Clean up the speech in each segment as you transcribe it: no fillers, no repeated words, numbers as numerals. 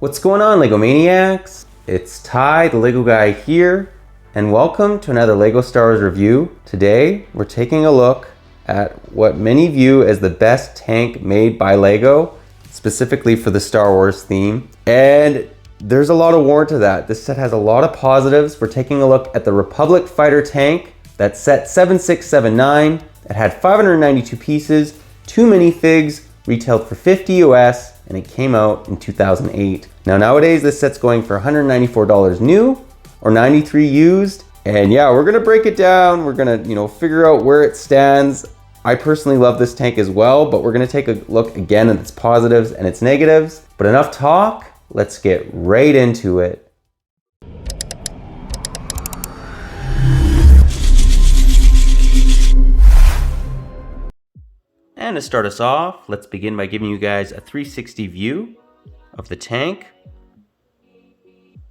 What's going on, Lego Maniacs? It's Ty, the Lego guy here, and welcome to another Lego Star Wars review. Today, we're taking a look at what many view as the best tank made by Lego, specifically for the Star Wars theme. And there's a lot of warrant to that. This set has a lot of positives. We're taking a look at the Republic Fighter tank. That's set 7679. It had 592 pieces, 2 minifigs, retailed for 50 US, and it came out in 2008. Now nowadays this set's going for $194 new or 93 used. And yeah, we're gonna break it down. We're gonna, figure out where it stands. I personally love this tank as well, but we're gonna take a look again at its positives and its negatives. But enough talk, let's get right into it. And to start us off, let's begin by giving you guys a 360 view of the tank.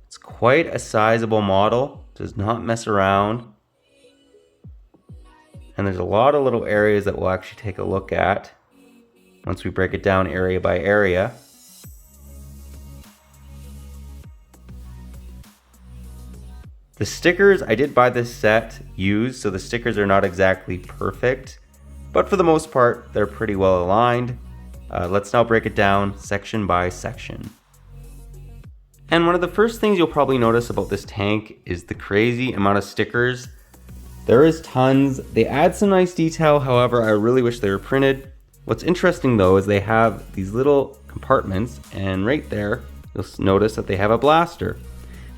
It's quite a sizable model, does not mess around. And there's a lot of little areas that we'll actually take a look at once we break it down area by area. The stickers, I did buy this set used, so the stickers are not exactly perfect. But for the most part, they're pretty well aligned. Let's now break it down section by section. And one of the first things you'll probably notice about this tank is the crazy amount of stickers. There is tons. They add some nice detail, however, I really wish they were printed. What's interesting though is they have these little compartments, and right there, you'll notice that they have a blaster.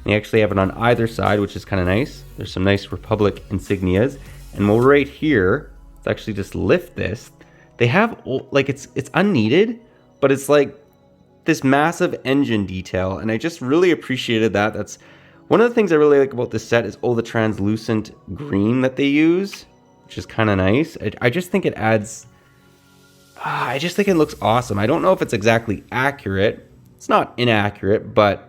They actually have it on either side, which is kind of nice. There's some nice Republic insignias. And we'll right here, let's actually just lift this. They have, like, it's unneeded, but it's like this massive engine detail, and I just really appreciated that. That's one of the things I really like about this set is all the translucent green that they use, which is kind of nice. I just think it adds, I just think it looks awesome. I don't know if it's exactly accurate. It's not inaccurate, but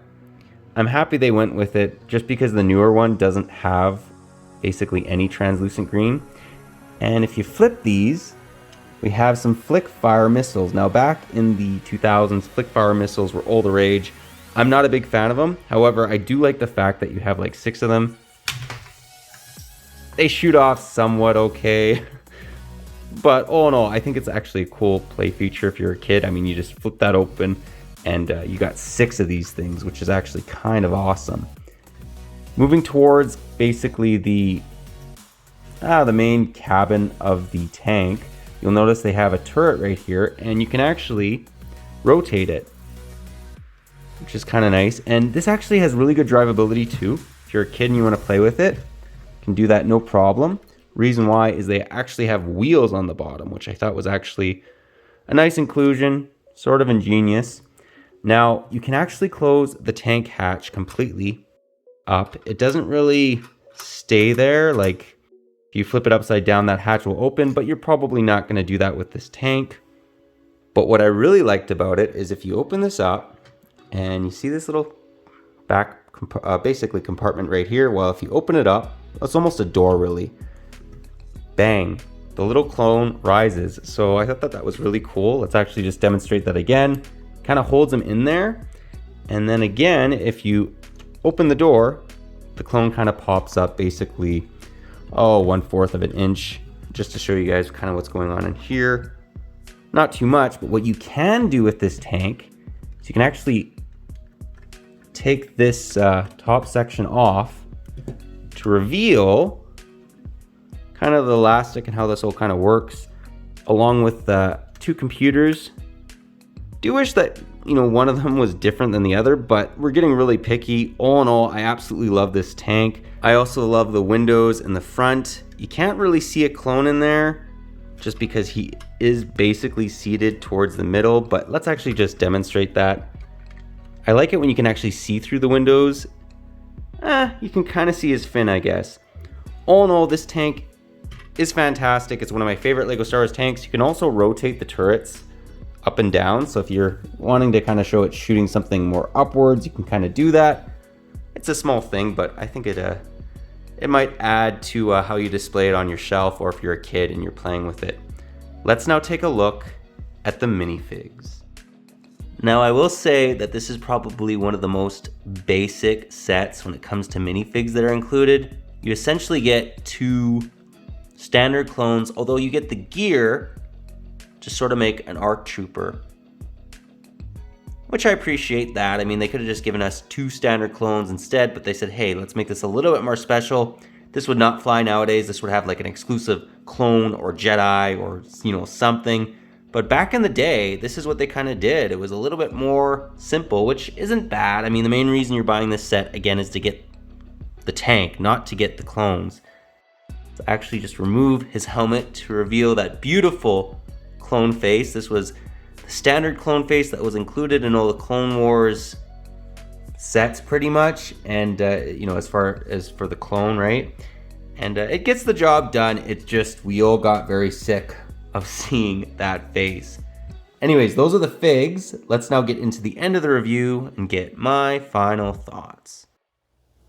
I'm happy they went with it just because the newer one doesn't have basically any translucent green. And if you flip these, we have some flick fire missiles. Now back in the 2000s, flick fire missiles were all the rage. I'm not a big fan of them. However, I do like the fact that you have like 6 of them. They shoot off somewhat okay. But all in all, I think it's actually a cool play feature if you're a kid. I mean, you just flip that open and you got 6 of these things, which is actually kind of awesome. Moving towards basically the main cabin of the tank, you'll notice they have a turret right here, and you can actually rotate it, which is kind of nice. And this actually has really good drivability too. If you're a kid and you want to play with it, you can do that no problem. Reason why is they actually have wheels on the bottom, which I thought was actually a nice inclusion, sort of ingenious. Now you can actually close the tank hatch completely up. It doesn't really stay there. Like, if you flip it upside down, that hatch will open, but you're probably not going to do that with this tank. But what I really liked about it is if you open this up and you see this little back basically compartment right here, well, if you open it up, it's almost a door really. Bang, the little clone rises. So I thought that was really cool. Let's actually just demonstrate that again. Kind of holds them in there. And then again, if you open the door, the clone kind of pops up basically 1/4 of an inch, just to show you guys kind of what's going on in here. Not too much, but what you can do with this tank is you can actually take this top section off to reveal kind of the elastic and how this all kind of works, along with the 2 computers. Do wish that one of them was different than the other, but we're getting really picky. All in all, I absolutely love this tank. I also love the windows in the front. You can't really see a clone in there just because he is basically seated towards the middle, but let's actually just demonstrate that. I like it when you can actually see through the windows. You can kind of see his fin, I guess. All in all, this tank is fantastic. It's one of my favorite Lego Star Wars tanks. You can also rotate the turrets up and down, so if you're wanting to kind of show it shooting something more upwards, you can kind of do that. It's a small thing, but I think it might add to how you display it on your shelf, or if you're a kid and you're playing with it. Let's now take a look at the minifigs. Now, I will say that this is probably one of the most basic sets when it comes to minifigs that are included. You essentially get 2 standard clones, although you get the gear to sort of make an ARC Trooper, which I appreciate that. I mean, they could have just given us 2 standard clones instead, but they said, hey, let's make this a little bit more special. This would not fly nowadays. This would have like an exclusive clone or Jedi or, you know, something. But back in the day, this is what they kind of did. It was a little bit more simple, which isn't bad. I mean, the main reason you're buying this set, again, is to get the tank, not to get the clones. So actually just remove his helmet to reveal that beautiful clone face. This was the standard clone face that was included in all the Clone Wars sets pretty much. And, you know, as far as for the clone, right? And it gets the job done. It's just, we all got very sick of seeing that face. Anyways, those are the figs. Let's now get into the end of the review and get my final thoughts.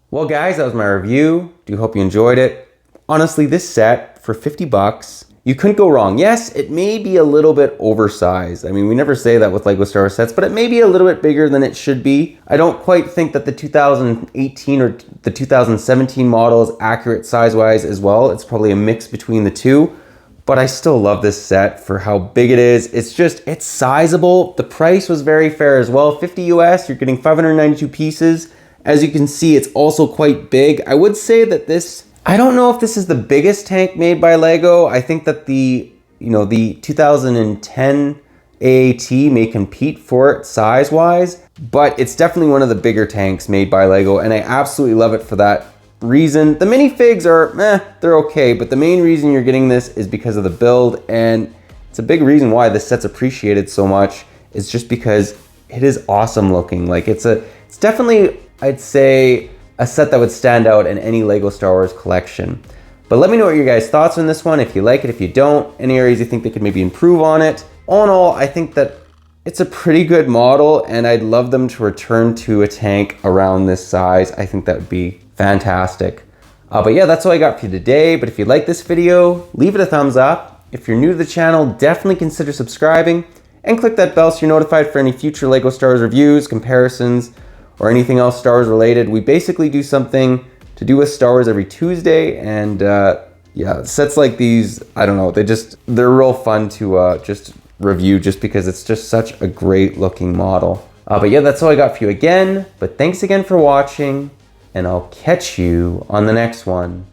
Well guys, that was my review. Do hope you enjoyed it. Honestly, this set for 50 bucks, you couldn't go wrong. Yes, it may be a little bit oversized. I mean, we never say that with Lego Star Wars sets, but it may be a little bit bigger than it should be. I don't quite think that the 2018 or the 2017 model is accurate size-wise as well. It's probably a mix between the two. But I still love this set for how big it is. It's sizable. The price was very fair as well. 50 US, you're getting 592 pieces. As you can see, it's also quite big. I would say that this, I don't know if this is the biggest tank made by Lego. I think that the 2010 AAT may compete for it size-wise, but it's definitely one of the bigger tanks made by Lego, and I absolutely love it for that reason. The minifigs are, they're okay, but the main reason you're getting this is because of the build, and it's a big reason why this set's appreciated so much. It's just because it is awesome looking. Like it's definitely, I'd say, a set that would stand out in any Lego Star Wars collection. But let me know what your guys' thoughts on this one, if you like it, if you don't, any areas you think they could maybe improve on it. All in all, I think that it's a pretty good model, and I'd love them to return to a tank around this size. I think that would be fantastic. But yeah, that's all I got for you today. But if you like this video, leave it a thumbs up. If you're new to the channel, definitely consider subscribing and click that bell so you're notified for any future Lego Star Wars reviews, comparisons, or anything else Star Wars related. We basically do something to do with Star Wars every Tuesday, and yeah, sets like these, I don't know, they're real fun to just review, just because it's just such a great looking model. But yeah, that's all I got for you again. But thanks again for watching, and I'll catch you on the next one.